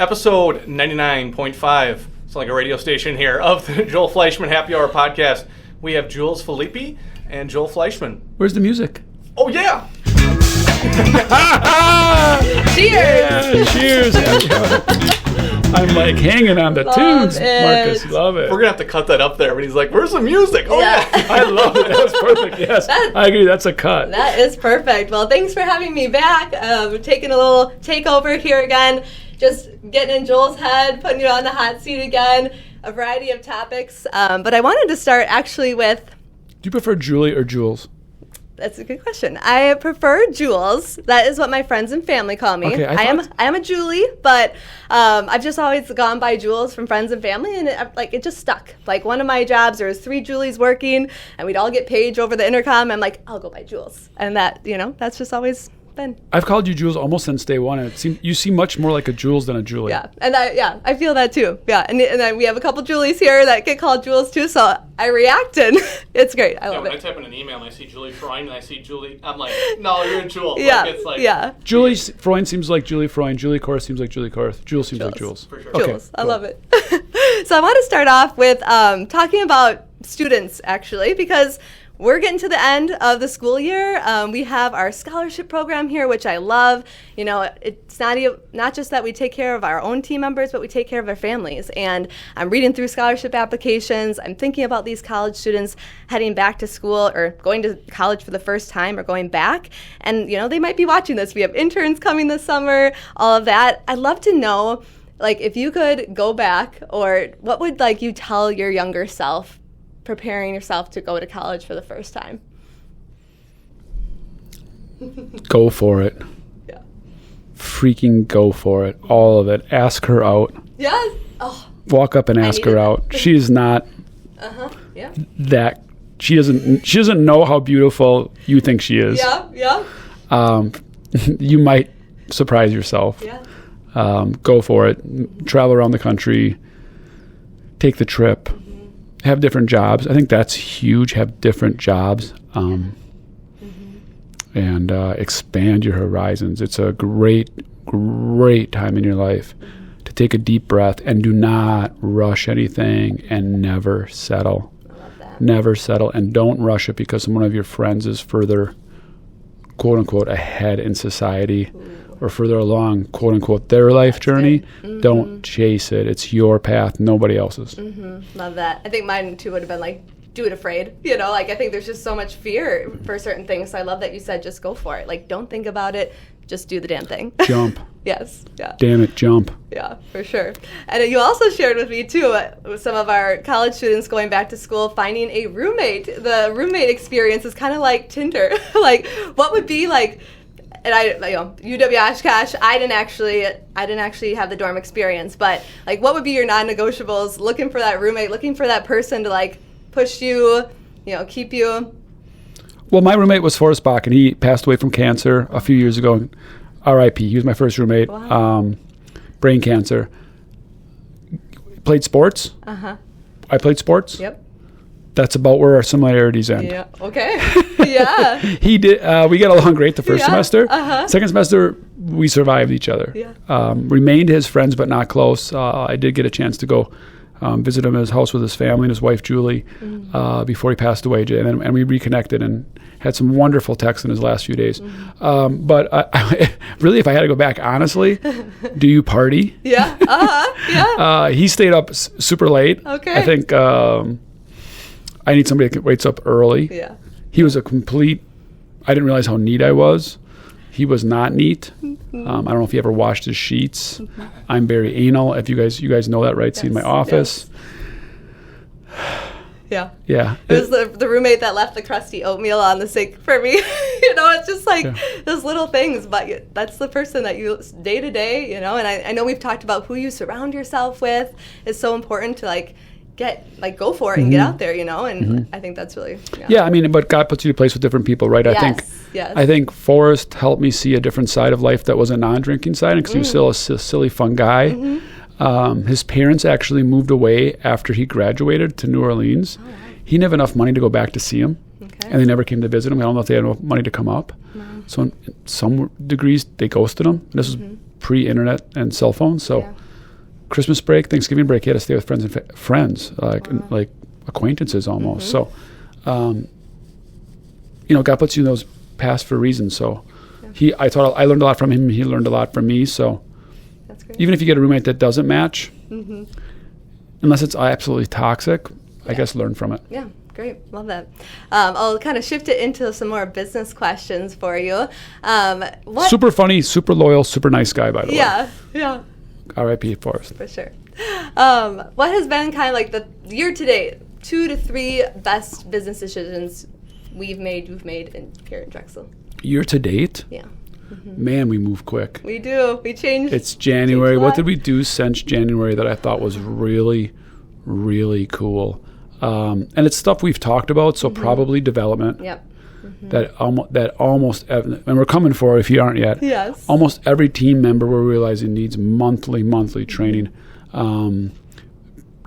Episode 99.5. It's like a radio station here of the Joel Fleischman Happy Hour podcast. We have Jules Philippi and Joel Fleischman. Where's the music? Oh, yeah. Cheers! Yeah, cheers! I'm like hanging on the tunes, Marcus. Love it. We're going to have to cut that up there. But he's like, where's the music? Oh, yeah. I love it. That's perfect. Yes, I agree. That's a cut. That is perfect. Well, thanks for having me back. We're taking a little takeover here again. Just getting in Joel's head, putting you on the hot seat again. A variety of topics. But I wanted to start actually with... Do you prefer Julie or Jules? That's a good question. I prefer Jules. That is what my friends and family call me. Okay, I am a Julie, but I've just always gone by Jules from friends and family, and it just stuck. Like one of my jobs, there was 3 Julies working, and we'd all get paged over the intercom. I'm like, I'll go by Jules, and that's just always been. I've called you Jules almost since day one, and you seem much more like a Jules than a Julie. Yeah, and I feel that too. Yeah, and then we have a couple Julies here that get called Jules too, so I react, and it's great. I love when it. I type in an email and I see Julie Freund and I see Julie, I'm like, no, you're a Jewel. Yeah. Julie Freund seems like Julie Freund. Julie Korth seems like Julie Korth. Jules seems like Jules. For sure. Jules. Okay, I cool. love it. So I want to start off with talking about students, actually, because we're getting to the end of the school year. We have our scholarship program here, which I love. You know, it's not just that we take care of our own team members, but we take care of their families. And I'm reading through scholarship applications. I'm thinking about these college students heading back to school or going to college for the first time or going back. And, they might be watching this. We have interns coming this summer, all of that. I'd love to know, if you could go back, or what would, you tell your younger self preparing yourself to go to college for the first time? Go for it. Yeah. Freaking go for it. All of it. Ask her out. Yes. Oh. Walk up and ask her out. She's not Yeah. that. She doesn't know how beautiful you think she is. Yeah. You might surprise yourself. Yeah. Go for it. Travel around the country. Take the trip. Have different jobs. I think that's huge. Have different jobs. And expand your horizons. It's a great time in your life to take a deep breath and do not rush anything and never settle. I love that. Never settle, and don't rush it because one of your friends is further, quote unquote, ahead in society. Or further along, quote unquote, their life journey. Don't chase it. It's your path, nobody else's. Love that. I think mine too would have been do it afraid. I think there's just so much fear for certain things. So I love that you said just go for it. Don't think about it. Just do the damn thing. Jump. Yes. Yeah. Damn it, jump. Yeah, for sure. And you also shared with me too, with some of our college students going back to school, finding a roommate. The roommate experience is kind of like Tinder. What would be and UW Oshkosh, I didn't actually have the dorm experience, but what would be your non-negotiables? Looking for that roommate, looking for that person to push you, keep you. Well, my roommate was Forrest Bach, and he passed away from cancer a few years ago. R.I.P. He was my first roommate. Wow. Brain cancer. Played sports. I played sports. Yep. That's about where our similarities end. Yeah. Okay. Yeah. He did. We got along great the first semester. Uh-huh. Second semester, we survived each other. Yeah. Remained his friends, but not close. I did get a chance to go visit him at his house with his family and his wife Julie before he passed away, and we reconnected and had some wonderful texts in his last few days. But I, really, if I had to go back, honestly, do you party? Yeah. Yeah. He stayed up super late. Okay. I think. I need somebody that waits up early. Yeah. He was a complete. I didn't realize how neat I was. He was not neat. I don't know if he ever washed his sheets. I'm very anal. If you guys know that, right? Yes, See in my office. Yeah. Yeah. It was the roommate that left the crusty oatmeal on the sink for me. It's just those little things, but that's the person that you day to day, and I know we've talked about who you surround yourself with is so important to go for it and get out there, and I think that's really yeah. I mean, but God puts you in a place with different people, right? Yes. I think Forrest helped me see a different side of life that was a non-drinking side, because he was still a silly, fun guy. His parents actually moved away after he graduated to New Orleans. Oh, wow. He didn't have enough money to go back to see him, Okay. and they never came to visit him. I don't know if they had enough money to come up. So in some degrees, they ghosted him. This was pre-internet and cell phones, so Christmas break, Thanksgiving break, he had to stay with friends, like acquaintances almost. So, God puts you in those paths for a reason. So, I learned a lot from him. He learned a lot from me. So, that's great. Even if you get a roommate that doesn't match, unless it's absolutely toxic, I guess learn from it. Yeah. Great. Love that. I'll kind of shift it into some more business questions for you. Super funny, super loyal, super nice guy, by the way. Yeah. R.I.P. Forrest. For sure. What has been kind of like the year to date, 2 to 3 best business decisions you've made here in Drexel? Year to date? Yeah. Man, we move quick. We do. We changed. It's January. What did we do since January that I thought was really, really cool? And it's stuff we've talked about, so probably development. Yep. That almost, and we're coming for it if you aren't yet. Yes. Almost every team member we're realizing needs monthly training.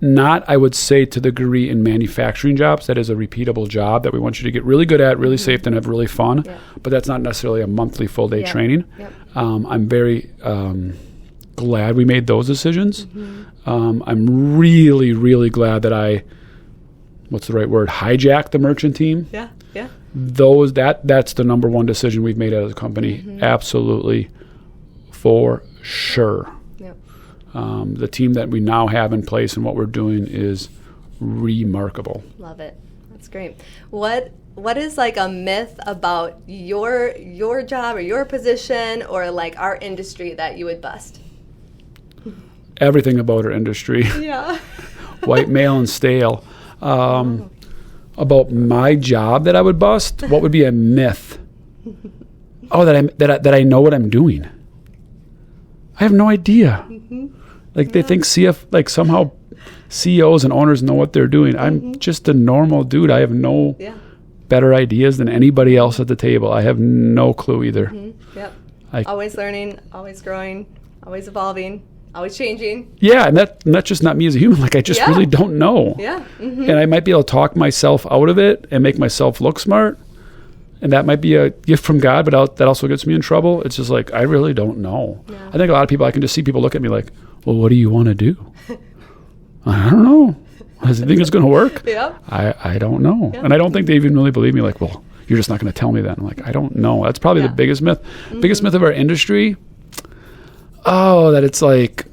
Not, I would say, to the degree in manufacturing jobs. That is a repeatable job that we want you to get really good at, really safe, and have really fun. Yeah. But that's not necessarily a monthly full-day training. Yep. I'm very glad we made those decisions. I'm really, really glad that what's the right word? Hijack the merchant team. Yeah. That's the number one decision we've made as a company. Absolutely, for sure. Yep. The team that we now have in place and what we're doing is remarkable. Love it. That's great. What is like a myth about your job or your position or like our industry that you would bust? Everything about our industry. Yeah. White male and stale. About my job that I would bust, what would be a myth? That I know what I'm doing. I have no idea. Like they think somehow CEOs and owners know what they're doing. I'm just a normal dude. I have no better ideas than anybody else at the table. I have no clue either. Yep. Always learning, always growing, always evolving. Always changing. Yeah, and that's just not me as a human. Like, I just really don't know. Yeah. And I might be able to talk myself out of it and make myself look smart. And that might be a gift from God, but that also gets me in trouble. It's just like, I really don't know. Yeah. I think a lot of people, I can just see people look at me like, well, what do you want to do? I don't know. Does you think it's going to work? Yeah. I don't know. Yeah. And I don't think they even really believe me. Like, well, you're just not going to tell me that. I'm like, I don't know. That's probably the biggest myth. Biggest myth of our industry. That it's like,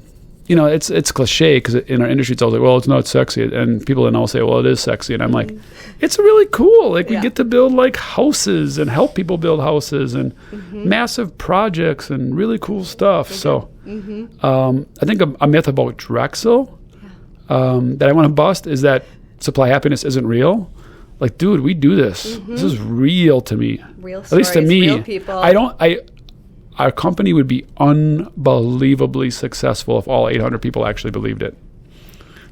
it's cliche because in our industry it's always like, well, it's not sexy, and people then all say, well, it is sexy, and I'm like, it's really cool. Like we get to build like houses and help people build houses and massive projects and really cool stuff. So I think a myth about Drexel that I want to bust is that supply happiness isn't real. Like, dude, we do this. This is real to me. Real stories, at least to me. Real people. Our company would be unbelievably successful if all 800 people actually believed it.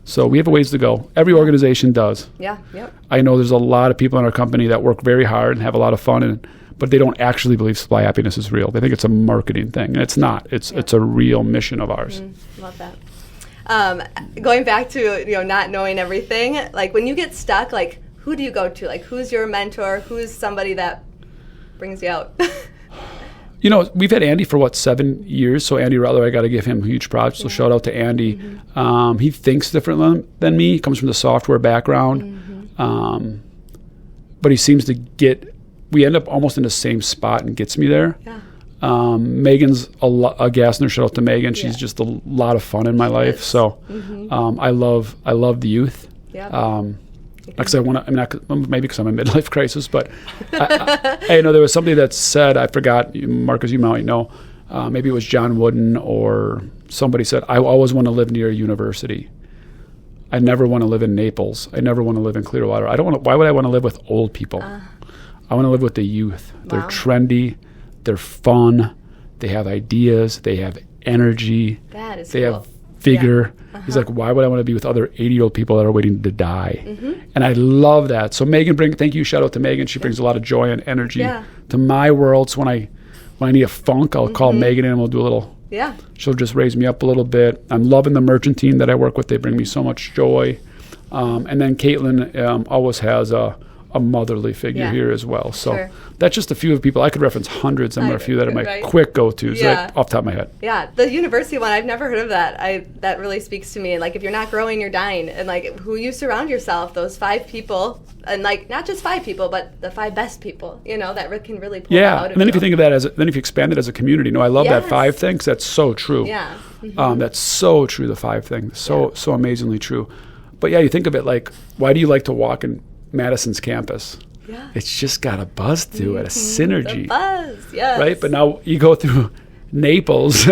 So we have a ways to go. Every organization does. Yeah. Yep. I know there's a lot of people in our company that work very hard and have a lot of fun, but they don't actually believe supply happiness is real. They think it's a marketing thing, and it's not. It's a real mission of ours. Love that. Going back to not knowing everything, like when you get stuck, like who do you go to? Like who's your mentor? Who's somebody that brings you out? We've had Andy for 7 years. So Andy Rutler, I got to give him huge props. So shout out to Andy. He thinks different than me. He comes from the software background. But he seems to we end up almost in the same spot and gets me there. Yeah. Megan's a Gassner. Shout out to Megan. She's just a lot of fun in my life. So I love the youth. Yeah. Because maybe because I'm in a midlife crisis, but I know there was somebody that said, I forgot, Marcus, you might know, maybe it was John Wooden or somebody said, I always want to live near a university. I never want to live in Naples. I never want to live in Clearwater. Why would I want to live with old people? I want to live with the youth. Wow. They're trendy. They're fun. They have ideas. They have energy. That is they cool. have vigor. Yeah. He's like, why would I want to be with other 80-year-old people that are waiting to die? And I love that. So Megan, thank you. Shout out to Megan. She brings a lot of joy and energy to my world. So when I need a funk, I'll call Megan and we'll do a little. Yeah. She'll just raise me up a little bit. I'm loving the merchant team that I work with. They bring me so much joy. And then Caitlin always has a a motherly figure here as well. So Sure. that's just a few of the people. I could reference hundreds. There are a few that are my Right. quick go-tos Yeah. right off the top of my head. Yeah, the university one, I've never heard of that. That really speaks to me. Like, if you're not growing, you're dying. And, like, who you surround yourself, those 5 people, and, like, not just 5 people, but the 5 best people, that can really pull that out of And then if you think of that then if you expand it as a community, I love that 5 thing, 'cause that's so true. Yeah. Mm-hmm. That's so true, the 5 thing. So amazingly true. But, you think of it like, why do you like to walk in Madison's campus? Yeah. It's just got a buzz to it, a synergy. The buzz, yes. Right? But now you go through Naples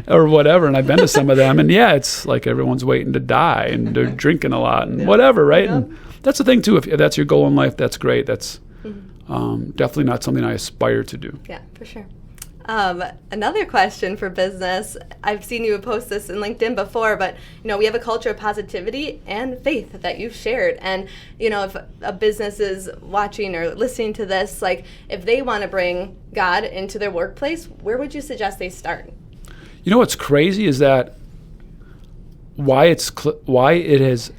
or whatever, and I've been to some of them, and it's like everyone's waiting to die, and they're drinking a lot and whatever, right? Yeah. And that's the thing, too. If that's your goal in life, that's great. That's definitely not something I aspire to do. Yeah, for sure. Another question for business. I've seen you post this in LinkedIn before, but we have a culture of positivity and faith that you've shared. And if a business is watching or listening to this, like, if they want to bring God into their workplace, where would you suggest they start? What's crazy is that why it has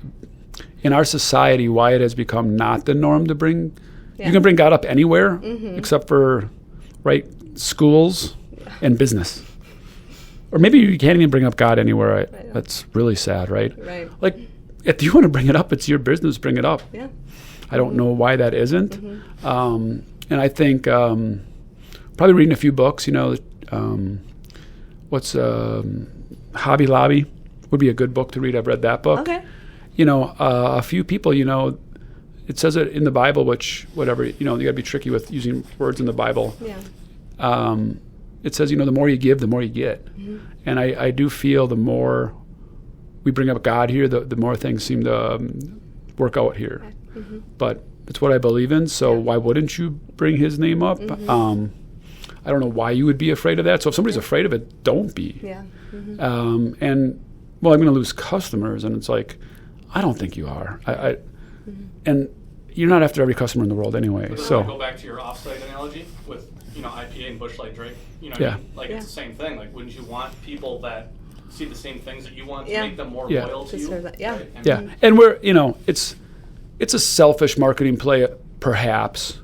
in our society, why it has become not the norm to bring. You can bring God up anywhere except for schools and business. Or maybe you can't even bring up God anywhere. That's really sad, right? Right. Like, if you want to bring it up, it's your business, bring it up. Yeah. I don't know why that isn't. And I think probably reading a few books, what's Hobby Lobby would be a good book to read. I've read that book. Okay. A few people, it says it in the Bible, which, whatever, you got to be tricky with using words in the Bible. Yeah. It says, the more you give, the more you get. And I do feel the more we bring up God here, the more things seem to work out here. But it's what I believe in, so why wouldn't you bring his name up? I don't know why you would be afraid of that. So if somebody's afraid of it, don't be. Yeah. I'm going to lose customers, and it's like, I don't think you are. And you're not after every customer in the world anyway. But So go back to your offsite analogy with IPA and Busch Light Drake. What Yeah. I mean? Like, it's the same thing. Like, wouldn't you want people that see the same things that you want to Yeah. make them more Yeah. loyal to To you? serve that, yeah. Right? yeah, and we're it's a selfish marketing play, perhaps.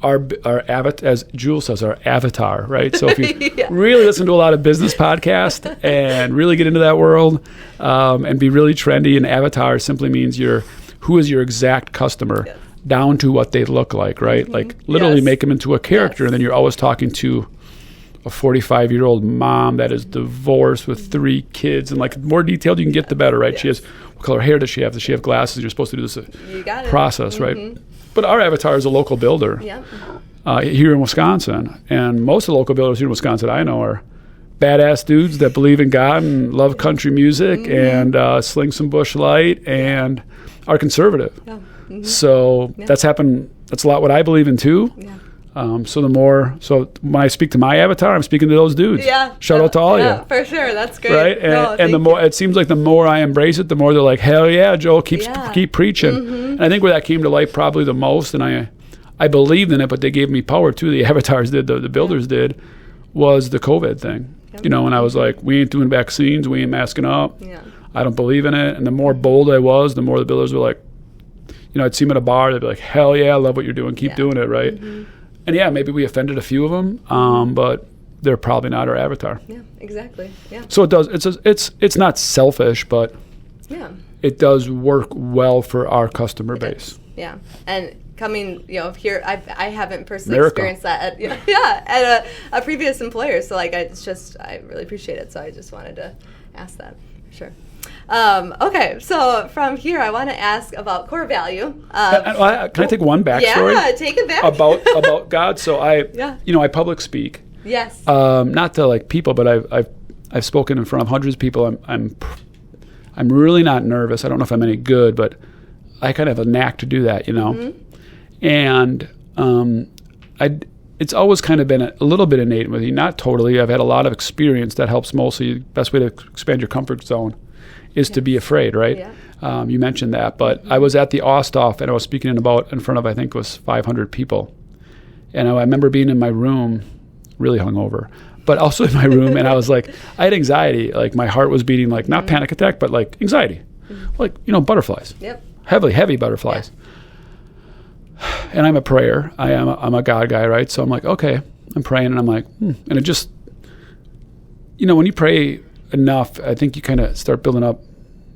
Our avatar, as Jules says, our avatar, right? So if you Yeah. really listen to a lot of business podcasts and really get into that world and be really trendy, and avatar simply means who is your exact customer, Yes. down to what they look like, right? Like, literally Yes. make them into a character, Yes. and then you're always talking to a 45-year-old mom that is divorced with 3 kids, and, like, the more detailed you can get, the better, right? Yes. She has, what color hair does she have? Does she have glasses? You're supposed to do this You got it. process, right? But our avatar is a local builder Yeah. here in Wisconsin, and most of the local builders here in Wisconsin I know are badass dudes that believe in God and love country music and sling some Busch Light and are conservative. Yeah. So that's happened. That's a lot what I believe in too. Yeah. So when I speak to my avatar, I'm speaking to those dudes. Yeah. Shout out to all yeah, you. for sure. That's great. Right, and, No, and the thank more it seems like the more I embrace it, the more they're like, "Hell yeah, Joel, keep preaching." And I think where that came to light probably the most, and I believed in it, but they gave me power too. The avatars did, the builders did, was the COVID thing. Yep. And I was like, "We ain't doing vaccines, we ain't masking up. Yeah. I don't believe in it." And the more bold I was, the more the builders were like, I'd see them at a bar, they'd be like, "Hell yeah, I love what you're doing, keep doing it," right? And yeah, maybe we offended a few of them, but they're probably not our avatar. Yeah, exactly. Yeah. So it does. It's not selfish, but Yeah. it does work well for our customer base. Yeah. And coming, here, I haven't personally America. experienced that at a previous employer. So, like, I really appreciate it. So I just wanted to ask that for sure. Okay, so from here, I want to ask about core value. Can I take one backstory? Yeah, take it back. about God. So I public speak. Yes. Not to like people, but I've spoken in front of hundreds of people. I'm really not nervous. I don't know if I'm any good, but I kind of have a knack to do that, And it's always kind of been a little bit innate with me. Not totally. I've had a lot of experience that helps mostly. Best way to expand your comfort zone is to be afraid, right? Yeah. You mentioned that, but I was at the Osthoff and I was speaking in front of I think it was 500 people, and I remember being in my room, really hungover, but also in my room, and I was like, I had anxiety, like my heart was beating, like not panic attack, but like anxiety, like butterflies. Yep. heavy butterflies. And I'm a prayer. I'm a God guy, right? So I'm like, okay, I'm praying, and I'm like, and it just, when you pray enough, I think you kind of start building up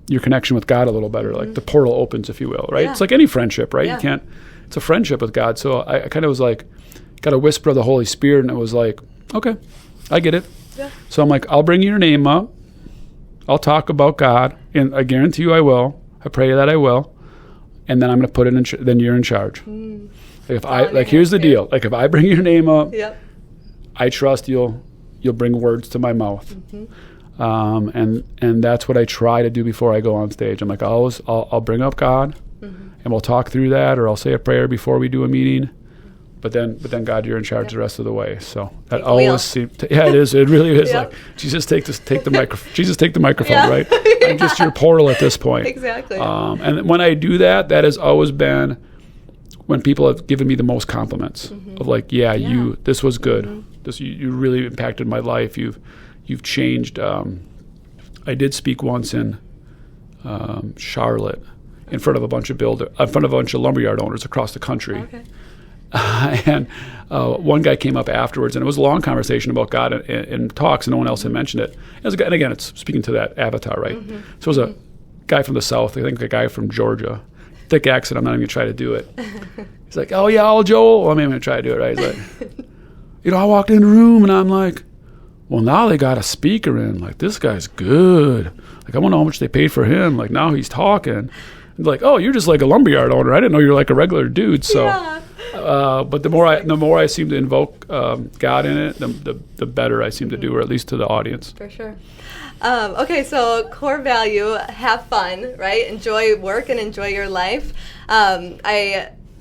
your connection with God a little better. Like the portal opens, if you will, right? Yeah. It's like any friendship, right? Yeah. It's a friendship with God. So I kind of was like, got a whisper of the Holy Spirit, and it was like, okay, I get it. Yeah. So I'm like, I'll bring your name up. I'll talk about God, and I guarantee you I will. I pray that I will. And then I'm going to put it in, then you're in charge. Here's the deal. Like, if I bring your name up, I trust you'll bring words to my mouth. And that's what I try to do before I go on stage. I'm like, I'll bring up God, and we'll talk through that, or I'll say a prayer before we do a meeting. But then God, you're in charge the rest of the way. So that always seems, it is. It really is. Like, Jesus, take the microphone. Jesus, take the microphone, right? I'm just your portal at this point. Exactly. And when I do that, that has always been when people have given me the most compliments of like, this was good. This you really impacted my life. You've changed. I did speak once in Charlotte in front of a bunch of lumberyard owners across the country. Okay. And one guy came up afterwards, and it was a long conversation about God and talks, and no one else had mentioned it. And again, it's speaking to that avatar, right? So it was a guy from the South, I think a guy from Georgia. Thick accent, I'm not even going to try to do it. He's like, oh, yeah, old Joel. Well, I'm going to try to do it, right? He's like, I walked in the room, and I'm like, well, now they got a speaker in. Like, this guy's good. Like, I wonder how much they paid for him. Like, now he's talking. And like, oh, you're just like a lumberyard owner. I didn't know you're like a regular dude. So, but the more I seem to invoke God in it, the better I seem to do, or at least to the audience. For sure. Okay, so core value: have fun, right? Enjoy work and enjoy your life.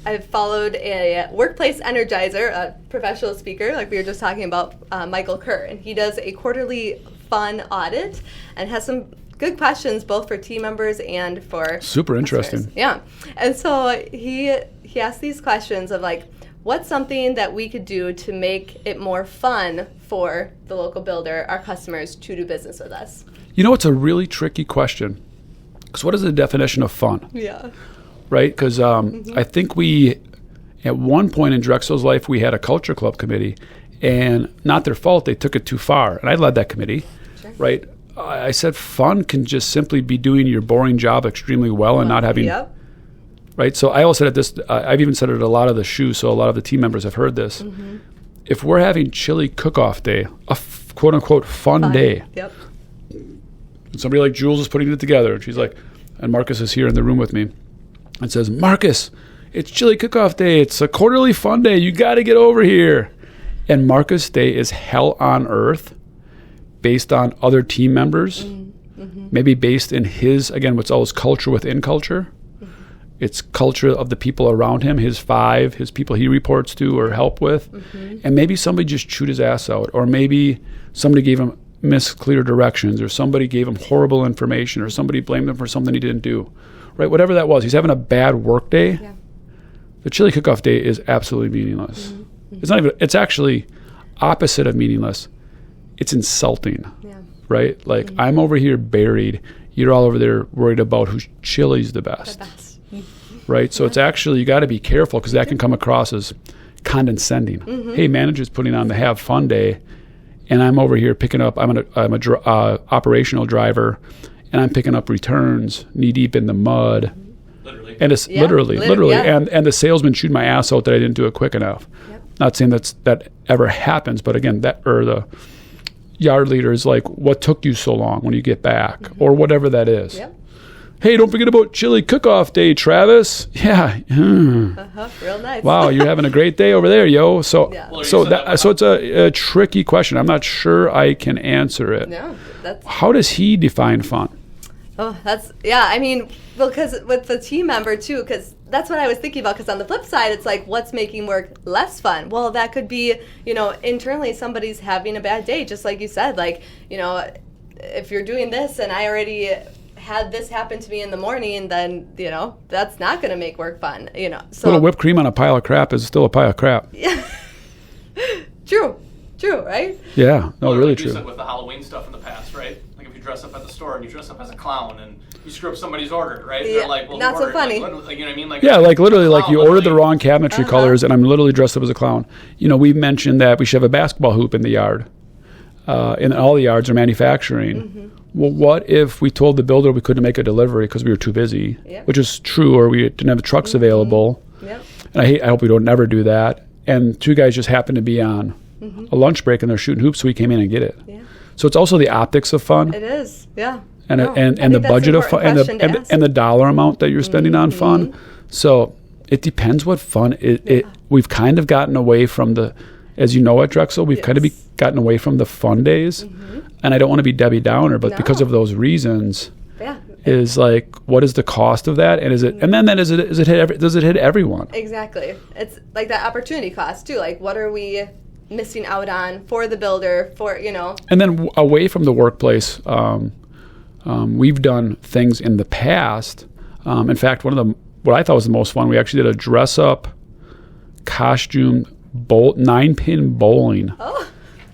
I've followed a workplace energizer, a professional speaker, like we were just talking about, Michael Kerr, and he does a quarterly fun audit and has some good questions both for team members and for super interesting. Customers. Yeah, and so he asked these questions of like, what's something that we could do to make it more fun for the local builder, our customers, to do business with us? It's a really tricky question, because what is the definition of fun? Yeah. Right? Because I think at one point in Drexel's life, we had a culture club committee, and not their fault, they took it too far. And I led that committee, right? I said fun can just simply be doing your boring job extremely well and not having, right? So I also said this, I've even said it at a lot of the shoes, so a lot of the team members have heard this. If we're having chili cook-off day, a quote-unquote fun day, and somebody like Jules is putting it together, and she's like, and Marcus is here in the room with me, and says, Marcus, it's chili cook-off day. It's a quarterly fun day. You got to get over here. And Marcus' day is hell on earth based on other team members, maybe based in his, again, what's always culture within culture. It's culture of the people around him, his people he reports to or help with. And maybe somebody just chewed his ass out, or maybe somebody gave him misclear directions, or somebody gave him horrible information, or somebody blamed him for something he didn't do. Right, whatever that was, he's having a bad work day. The chili cook-off day is absolutely meaningless. It's not even. It's actually opposite of meaningless. It's insulting. Right, like I'm over here buried. You're all over there worried about whose chili's the best. Right, so it's actually, you got to be careful, because that can come across as condescending. Hey, manager's putting on the have fun day, and I'm over here picking up. I'm a operational driver. And I'm picking up returns knee deep in the mud. Literally. And it's literally. And the salesman chewed my ass out that I didn't do it quick enough. Not saying that ever happens, but again, the yard leader is like, what took you so long when you get back? Or whatever that is. Hey, don't forget about chili cook-off day, Travis. Yeah. Real nice. Wow, you're having a great day over there, yo. So it's a tricky question. I'm not sure I can answer it. No, how does he define fun? Oh, I mean, because with the team member too, because that's what I was thinking about, because on the flip side, it's like, what's making work less fun? Well, that could be, internally somebody's having a bad day, just like you said, like, if you're doing this and I already had this happen to me in the morning, then, that's not going to make work fun, So a little whipped cream on a pile of crap is still a pile of crap. Yeah. True, right? Yeah, no, really true. With the Halloween stuff in the past, right? Like if you dress up at the store and you dress up as a clown and you screw up somebody's order, right? Yeah, They're like, well, not so ordered, funny. Like, you know what I mean? Like, Yeah, like literally, like you ordered the wrong cabinetry Uh-huh. colors, and I'm literally dressed up as a clown. You know, we've mentioned that we should have a basketball hoop in the yard. And all the yards are manufacturing. Mm-hmm. Well, what if we told the builder we couldn't make a delivery because we were too busy, Yep. which is true, or we didn't have the trucks available. Yep. And I hope we don't never do that. And two guys just happened to be on a lunch break and they're shooting hoops, so we came in and get it. Yeah. So it's also the optics of fun. It is. Yeah. And No, I and think the that's budget an of fun important question to ask. and the dollar amount that you're spending on fun. So it depends what fun it we've kind of gotten away from the, as you know at Drexel, we've kind of Yes. gotten away from the fun days. And I don't want to be Debbie Downer, but because No. of those reasons, Yeah. is like, what is the cost of that? And is it, and then does it hit everyone? Exactly. It's like that opportunity cost too. Like, what are we missing out on for the builder? For And then away from the workplace, we've done things in the past. In fact, what I thought was the most fun, we actually did a dress up costume 9-pin bowling. Oh.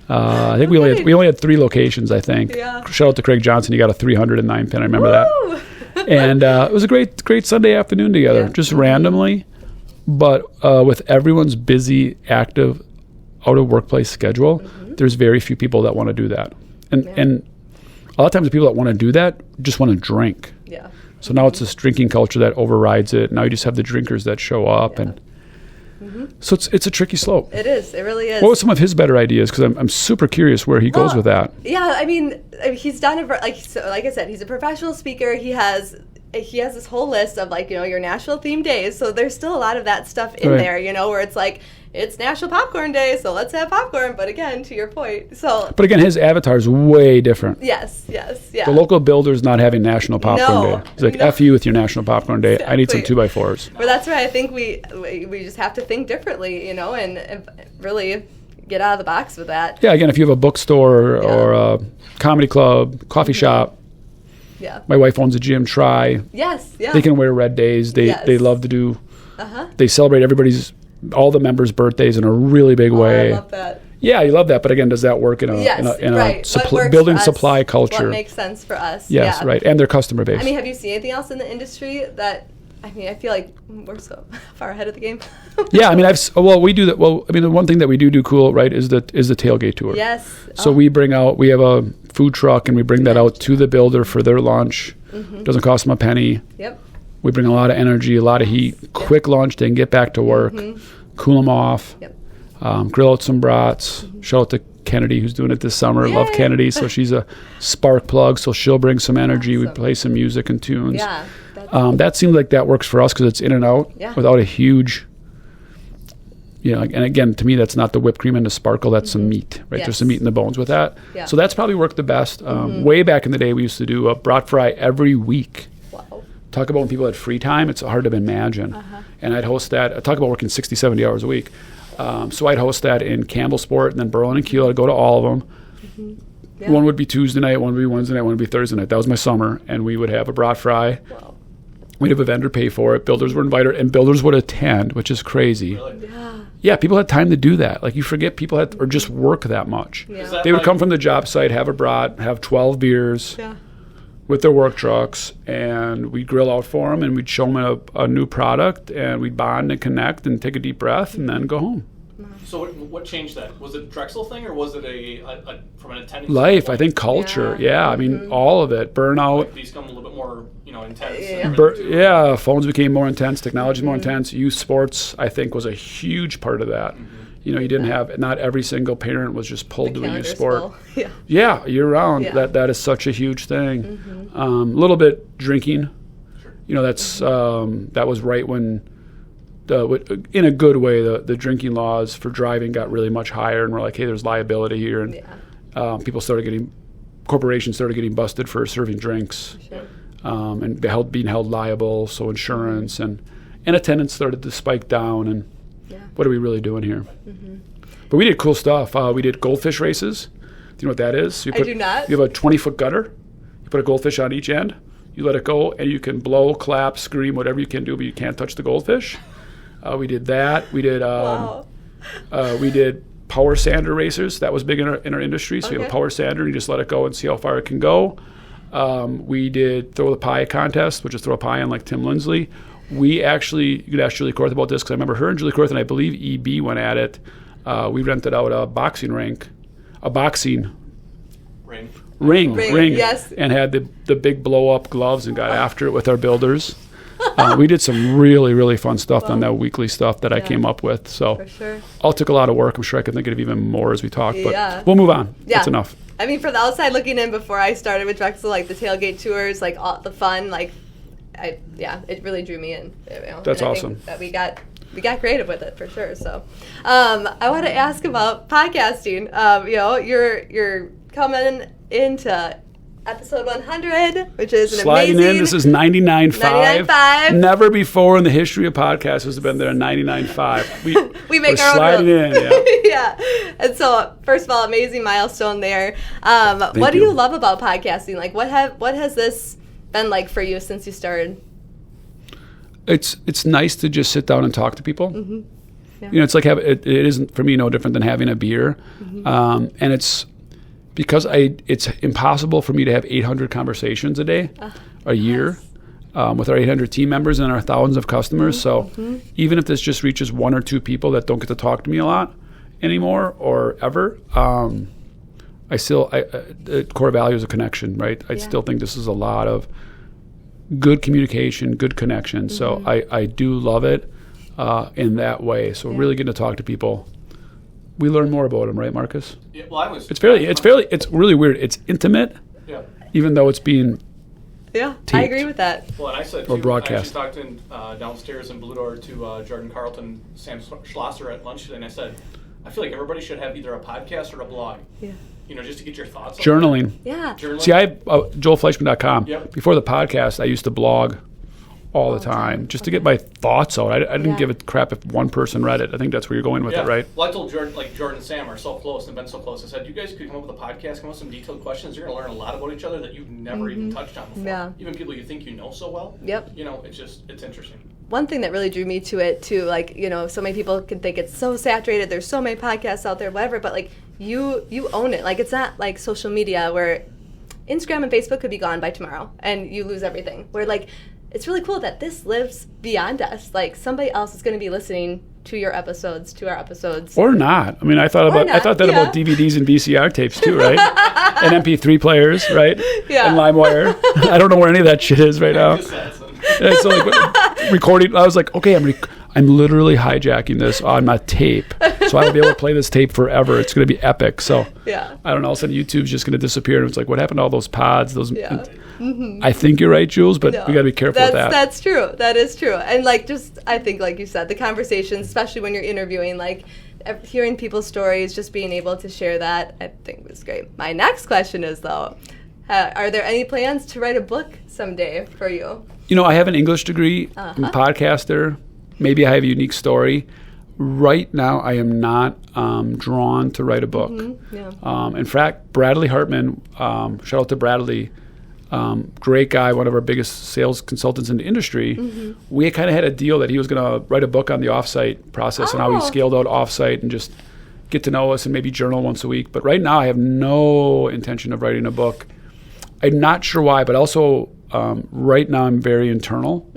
I think we only had 3 locations. I think. Yeah. Shout out to Craig Johnson. He got a 309 pin. I remember that. And it was a great Sunday afternoon together, Yeah. just randomly, but with everyone's busy, active, out of workplace schedule. There's very few people that want to do that, and a lot of times the people that want to do that just want to drink. Yeah. So now it's this drinking culture that overrides it. Now you just have the drinkers that show up, and so it's a tricky slope. It is. It really is. What were some of his better ideas? Because I'm super curious where he goes Well, with that. Yeah, I mean, he's done it. Like I said, he's a professional speaker. He has this whole list of your national themed days. So there's still a lot of that stuff in Right. there. Where it's like it's National Popcorn Day, so let's have popcorn. But again, to your point, so But again, his avatar is way different. yes, yeah. The local builder's not having National Popcorn No, Day. It's like, no. F you with your National Popcorn Day. I need some Exactly. 2x4s. But that's why I think we just have to think differently, and really get out of the box with that. Yeah, again, if you have a bookstore or a comedy club, coffee shop, Yeah. my wife owns a gym, Try. Yes. Yeah. They can wear red days. They Yes. they love to do, Uh-huh. they celebrate all the members' birthdays in a really big way. I love that. Yeah, you love that. But again, does that work in a, Yes, in a right. What works building for us, supply culture? What makes sense for us. Yes, yeah. right. And their customer base. I mean, have you seen anything else in the industry that, I feel like we're so far ahead of the game. Yeah, I mean, we do that. Well, I mean, the one thing that we do cool, right, is the tailgate tour. Yes. So we have a food truck and we bring that out to the builder for their lunch. Doesn't cost them a penny. Yep. We bring a lot of energy, a lot of heat, quick lunch, they can get back to work, cool them off, Yep. grill out some brats. Shout out to Kennedy, who's doing it this summer. Love Yay. Kennedy. So she's a spark plug, so she'll bring some energy. We Awesome. play some music and tunes. Yeah. That seems like that works for us because it's in and out Yeah. without a huge, and again, to me, that's not the whipped cream and the sparkle. That's some meat, right? Yes. There's some meat in the bones with that. Yeah. So that's probably worked the best. Way back in the day, we used to do a brat fry every week. Wow. Talk about when people had free time. It's hard to imagine. And I'd host that. Talk about working 60, 70 hours a week. So I'd host that in Campbellsport and then Berlin and Kiel. I'd go to all of them. Yeah. One would be Tuesday night, one would be Wednesday night, one would be Thursday night. That was my summer. And we would have a brat fry. Wow. We'd have a vendor pay for it. Builders were invited, and builders would attend, which is crazy. Really? Yeah. Yeah, people had time to do that. Like, you forget people had, or just work that much. Yeah. Is that They would like- come from the job site, have a brat, have 12 beers Yeah. with their work trucks, and we'd grill out for them, and we'd show them a new product, and we'd bond and connect and take a deep breath, and then go home. So what changed that? Was it a Drexel thing, or was it a from an attending Life, I standpoint? think culture. Yeah. Yeah, I mean, all of it. Burnout. Like these come a little bit more, intense. Yeah. and everything, too. Yeah, phones became more intense, technology more intense. Youth sports, I think, was a huge part of that. You didn't have, not every single parent was just pulled to a youth Calendar's sport. full. Yeah. Yeah, year round. Yeah. That is such a huge thing. A little bit drinking. Sure. That was right when, in a good way, the drinking laws for driving got really much higher, and we're like, hey, there's liability here, and corporations started getting busted for serving drinks, Sure. and being held liable. So insurance and attendance started to spike down, and Yeah. what are we really doing here? But we did cool stuff. We did goldfish races. Do you know what that is? I do not. You have a 20-foot gutter. You put a goldfish on each end. You let it go, and you can blow, clap, scream, whatever you can do, but you can't touch the goldfish. We did that. We did Wow. we did power sander racers. That was big in our industry. So you have a power sander, and you just let it go and see how far it can go. We did throw the pie contest, which is throw a pie on like Tim Lindsley. You could ask Julie Korth about this, because I remember her and Julie Korth, and I believe EB went at it. We rented out a boxing ring, ring, yes, and had the big blow-up gloves and got after it with our builders. We did some really, really fun stuff on that weekly stuff that I came up with. So for sure. All took a lot of work. I'm sure I could think of even more as we talk, but we'll move on. Yeah. That's enough. I mean, from the outside looking in, before I started with Drexel, like the tailgate tours, like all the fun, like it really drew me in. That's and I awesome. think that we got creative with it for sure. So, I want to ask about podcasting. You're coming into episode 100, which is sliding amazing. in. This is 99.5. 99.5. Never before in the history of podcasts has it been there 99.5. We make we're our sliding own rules. in. Yeah. And so, first of all, amazing milestone there. What do you love about podcasting? Like, what has this been like for you since you started? It's nice to just sit down and talk to people. Mm-hmm. Yeah. It's like it isn't for me no different than having a beer, and it's because it's impossible for me to have 800 conversations a day, a year, with our 800 team members and our thousands of customers. So even if this just reaches one or two people that don't get to talk to me a lot anymore or ever, the core value is a connection, right? I still think this is a lot of good communication, good connection. So I do love it in that way. So really getting to talk to people. We learn more about them, right, Marcus? Yeah, well, it's really weird. It's intimate, even though it's being taped. I agree with that. Well, and I said, or broadcast. I actually talked downstairs in Blue Door to Jordan Carlton, Sam Schlosser at lunch today, and I said, I feel like everybody should have either a podcast or a blog. Yeah. Just to get your thoughts on journaling. Yeah. Journaling. See, I have joelfleischman.com. Yep. Before the podcast, I used to blog all the time just to get my thoughts out. I didn't give a crap if one person read it. I think that's where you're going with it, right? Well, I told Jordan, Jordan and Sam are so close and been so close. I said, you guys could come up with a podcast, come up with some detailed questions. You're going to learn a lot about each other that you've never even touched on before. Yeah. Even people you think you know so well. Yep. It's interesting. One thing that really drew me to it too, so many people can think it's so saturated. There's so many podcasts out there, whatever. But you own it. Like, it's not like social media where Instagram and Facebook could be gone by tomorrow and you lose everything. Where it's really cool that this lives beyond us. Like, somebody else is going to be listening to our episodes. Or not. I mean, I thought that about DVDs and VCR tapes too, right? And MP3 players, right? Yeah. And LimeWire. I don't know where any of that shit is right now. And so recording, I was like, okay, I'm literally hijacking this on my tape, so I'll be able to play this tape forever. It's going to be epic. So I don't know. All of a sudden, YouTube's just going to disappear. And it's like, what happened to all those pods? I think you're right, Jules, but we got to be careful with that. That's true. That is true. And I think, like you said, the conversations, especially when you're interviewing, hearing people's stories, just being able to share that, I think was great. My next question is, though, are there any plans to write a book someday for you? I have an English degree. I'm a podcaster. Maybe I have a unique story. Right now, I am not drawn to write a book. In fact, Bradley Hartman, shout out to Bradley, great guy, one of our biggest sales consultants in the industry. We kind of had a deal that he was going to write a book on the offsite process and how he scaled out offsite and just get to know us and maybe journal once a week. But right now, I have no intention of writing a book. I'm not sure why, but also right now I'm very internal.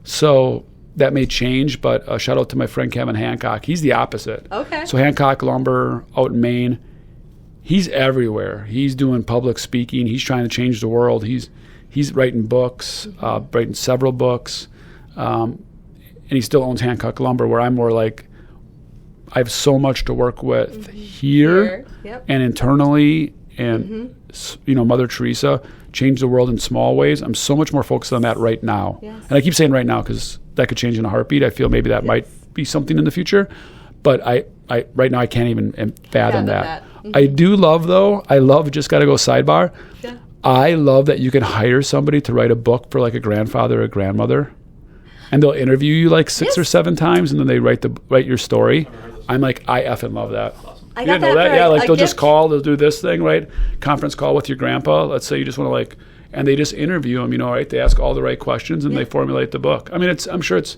So that may change, but shout out to my friend Kevin Hancock. He's the opposite. Okay. So Hancock Lumber out in Maine, he's everywhere. He's doing public speaking. He's trying to change the world. He's writing books, writing several books, and he still owns Hancock Lumber, where I'm more like, I have so much to work with here and internally, and Mother Teresa changed the world in small ways. I'm so much more focused on that right now. Yes. And I keep saying right now because that could change in a heartbeat. I feel maybe that might be something in the future, but I right now I can't even fathom that. I do love, though. Just got to go sidebar. Yeah. I love that you can hire somebody to write a book for a grandfather or grandmother, and they'll interview you 6 or 7 times, and then they write your story. I'm like, I effing love that. I got that. Yeah, they'll just call, they'll do this thing, right? Conference call with your grandpa. Let's say you just want to and they just interview him, right? They ask all the right questions and they formulate the book. I mean, I'm sure it's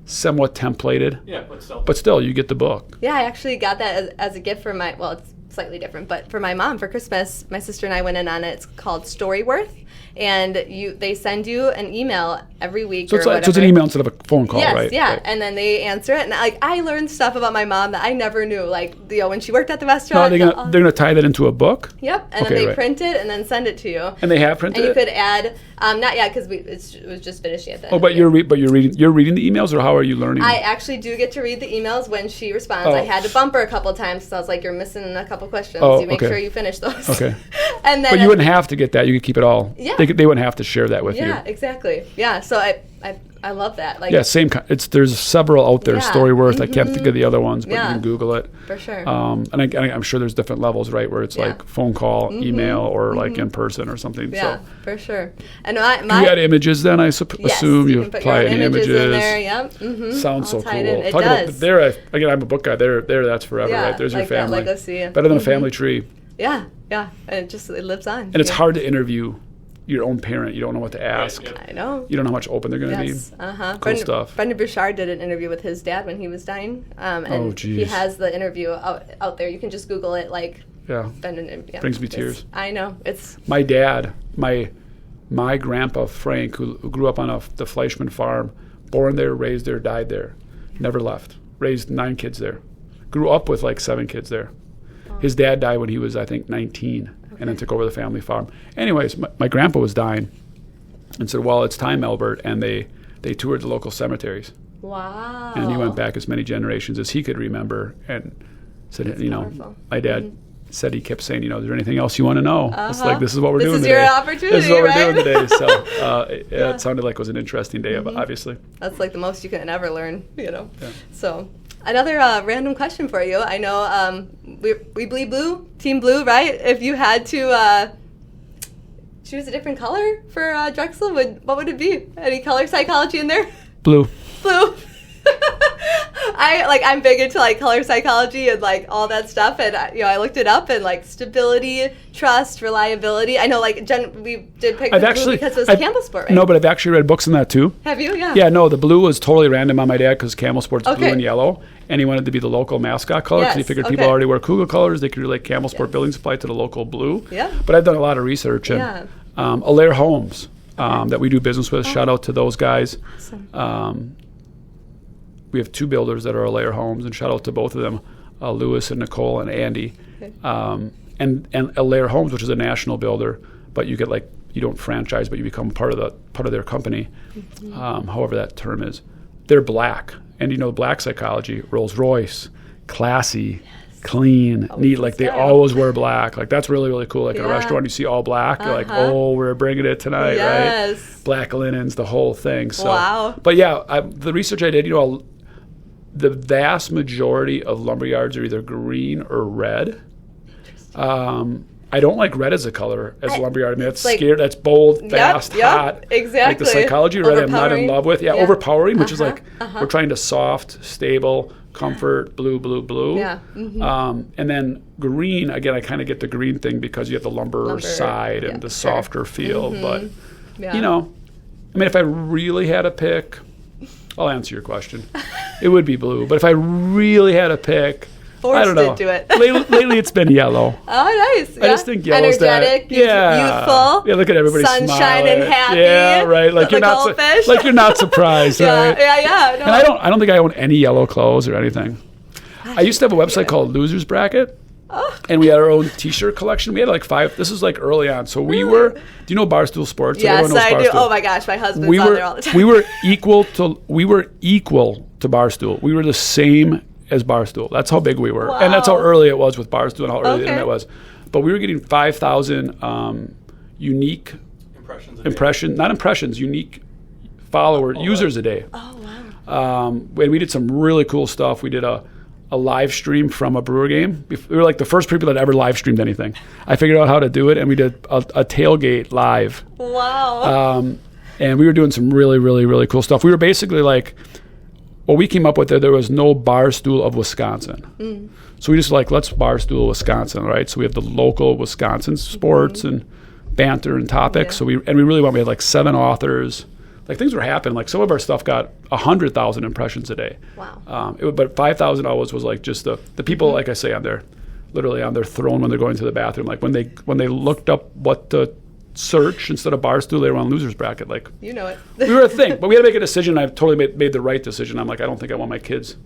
somewhat templated. Yeah, but still, you get the book. Yeah, I actually got that as a gift for it's slightly different, but for my mom for Christmas, my sister and I went in on it. It's called Storyworth, and they send you an email every week. So it's an email instead of a phone call, yes, right? Yeah, right. And then they answer it, and I learned stuff about my mom that I never knew. Like when she worked at the restaurant. No, they're gonna tie that into a book. Yep, and then they print it and then send it to you. And they have printed it. And you it? could add, not yet because it was just finishing at the end. Oh, but you're reading the emails, or how are you learning? I actually do get to read the emails when she responds. I had to bump her a couple of times because I was like, "You're missing a couple questions. You make sure you finish those." Okay. And then, but you wouldn't have to get that. You could keep it all. Yeah. They wouldn't have to share that with you. Yeah, exactly. Yeah. So I love that. Like, yeah, same. There's several out there. Storyworth. I can't think of the other ones, but you can Google it for sure. And I'm sure there's different levels, right? Where it's like phone call, email, or like in person or something. Yeah, for sure. And you add images. Then I assume you apply any images. In there. Yep. Sounds so cool. It Talk does. About again, I'm a book guy. There. That's forever, right? There's your family. That legacy. Better than a family tree. Yeah, and it lives on. And it's hard to interview your own parent. You don't know what to ask. I know. You don't know how much open they're going to be. Cool stuff. Brendan Bouchard did an interview with his dad when he was dying. And he has the interview out there. You can just Google it. Brings me tears. I know. It's my dad, my grandpa Frank, who grew up on the Fleischman farm, born there, raised there, died there, never left. Raised 9 kids there. Grew up with 7 kids there. His dad died when he was, I think, 19, and then took over the family farm. Anyways, my grandpa was dying and said, well, it's time, Albert, and they toured the local cemeteries. Wow. And he went back as many generations as he could remember and said, my dad said he kept saying, is there anything else you want to know? It's like, this is what we're doing today. This is your opportunity, This is what we're doing today. So it sounded like it was an interesting day, obviously. That's the most you can ever learn, Yeah. So another random question for you. I know we bleed blue, team blue, right? If you had to choose a different color for Drexel, what would it be? Any color psychology in there? Blue. Blue. I'm big into color psychology and all that stuff, and I looked it up, and stability, trust, reliability. I know we did pick blue because it was Camel Sport, right? No, but I've actually read books on that too. Have you? Yeah. Yeah, no, the blue was totally random on my dad because Camel Sport's blue and yellow, and he wanted to be the local mascot color because he figured people already wear Cougar colors. They could relate Camel Sport building supply to the local blue. Yeah. But I've done a lot of research, and Allaire Homes that we do business with. Shout out to those guys. Awesome. We have 2 builders that are Allaire Homes, and shout out to both of them, Louis and Nicole and Andy. Okay. And Allaire Homes, which is a national builder, but you get you don't franchise, but you become part of their company, however that term is. They're black, and black psychology, Rolls Royce, classy, clean, neat. They always wear black. That's really, really cool. At a restaurant, you see all black. You're like, oh, we're bringing it tonight, right? Black linens, the whole thing. So, wow. But yeah, the research I did, the vast majority of lumberyards are either green or red. I don't like red as a color as a lumberyard. I mean, that's scary. That's bold, fast, hot. Exactly. The psychology of red I'm not in love with. Yeah, overpowering, which is we're trying to soft, stable, comfort, blue. Yeah. And then green, again, I kind of get the green thing because you have the lumber side and the softer feel. But, if I really had a pick, I'll answer your question. It would be blue. But if I really had a pick, I don't know. Do it. Lately, it's been yellow. Oh, nice. I just think yellow's energetic, youthful. Yeah, look at everybody sunshine smiling. And happy. Yeah, right. You're not surprised, right? Yeah. No. And I don't think I own any yellow clothes or anything. I used to have a website called Losers Bracket. Oh. And we had our own T-shirt collection. We had 5. This was early on. So we were. Do you know Barstool Sports? Yes, I do. Oh my gosh, my husband's on there all the time. We were equal to Barstool. We were the same as Barstool. That's how big we were, and that's how early it was with Barstool and how early the internet was. But we were getting 5,000 unique unique users a day. Oh wow! And we did some really cool stuff. We did a live stream from a Brewer game. We were the first people that ever live streamed anything. I figured out how to do it, and we did a tailgate live. Wow. And we were doing some really, really, really cool stuff. We were basically what we came up with there was no Barstool of Wisconsin. So we just let's Barstool Wisconsin, right? So we have the local Wisconsin sports and banter and topics. Yeah. So we really we had 7 authors, like things were happening. Like some of our stuff got 100,000 impressions a day. Wow. But 5,000 always was like just the people, like I say, literally on their throne when they're going to the bathroom. Like when they looked up what to search instead of Barstool, they were on Losers Bracket. Like, you know it. we were a thing, but we had to make a decision. I totally made the right decision. I'm like, I don't think I want my kids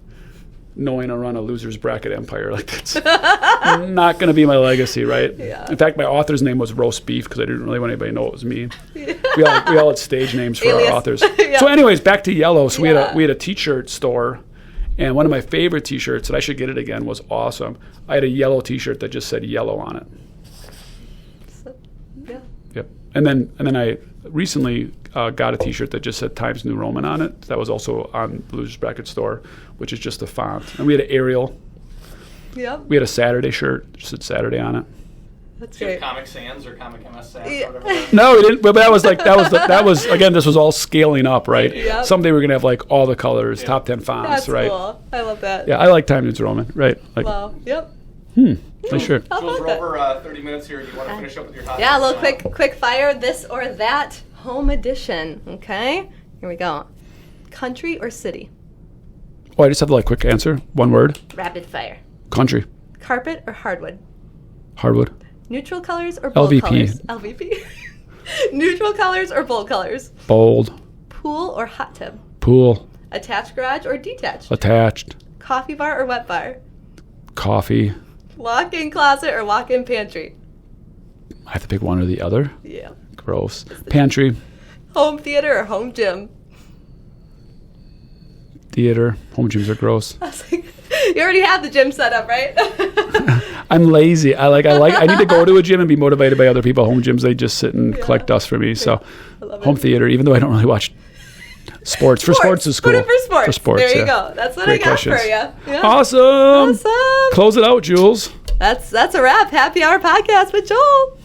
knowing I run a Losers Bracket empire. Like that's not going to be my legacy, right? Yeah. In fact, my author's name was Roast Beef because I didn't really want anybody to know it was me. Yeah. We all had stage names for Alias. our authors. Yeah. So anyways, back to Yellow. So we had a t-shirt store, and one of my favorite t-shirts, and I should get it again, was awesome. I had a yellow t-shirt that just said Yellow on it. So, yeah. Yep. And then I recently got a t-shirt that just said Times New Roman on it. That was also on the Losers Bracket store, which is just a font. And we had an Arial. Yep. We had a Saturday shirt, just said Saturday on it. That's Do you have great. Comic Sans or Comic MS Sans Yeah. or whatever? No, we didn't. But that was again. This was all scaling up, right? Yep. Someday we're gonna have like all the colors, Yeah. top 10 fonts, That's right? cool. I love that. Yeah, I like Times New Roman, right? Like, Wow. Yep. nice shirt. How Jules, about we're that? over 30 minutes here. Do you want to finish up with your hot Yeah, a takes? little quick fire, this or that, home edition. Okay, here we go. Country or city? Oh, I just have the quick answer. One word. Rapid fire. Country. Carpet or hardwood? Hardwood. Neutral colors or bold LVP. colors? LVP. Neutral colors or bold colors? Bold. Pool or hot tub? Pool. Attached garage or detached? Attached. Coffee bar or wet bar? Coffee. Walk-in closet or walk-in pantry? I have to pick one or the other. Yeah. Gross. Pantry. Home theater or home gym? Theater. Home gyms are gross. I was like, you already have the gym set up, right? I'm lazy. I need to go to a gym and be motivated by other people. Home gyms, they just sit and collect dust for me. So I love home it. theater, even though I don't really watch sports. For sports is cool. Put it for sports. For sports, there you yeah. go. That's what Great I got questions. for you. Yeah. Awesome. Awesome. Close it out, Jules. That's a wrap. Happy Hour Podcast with Joel.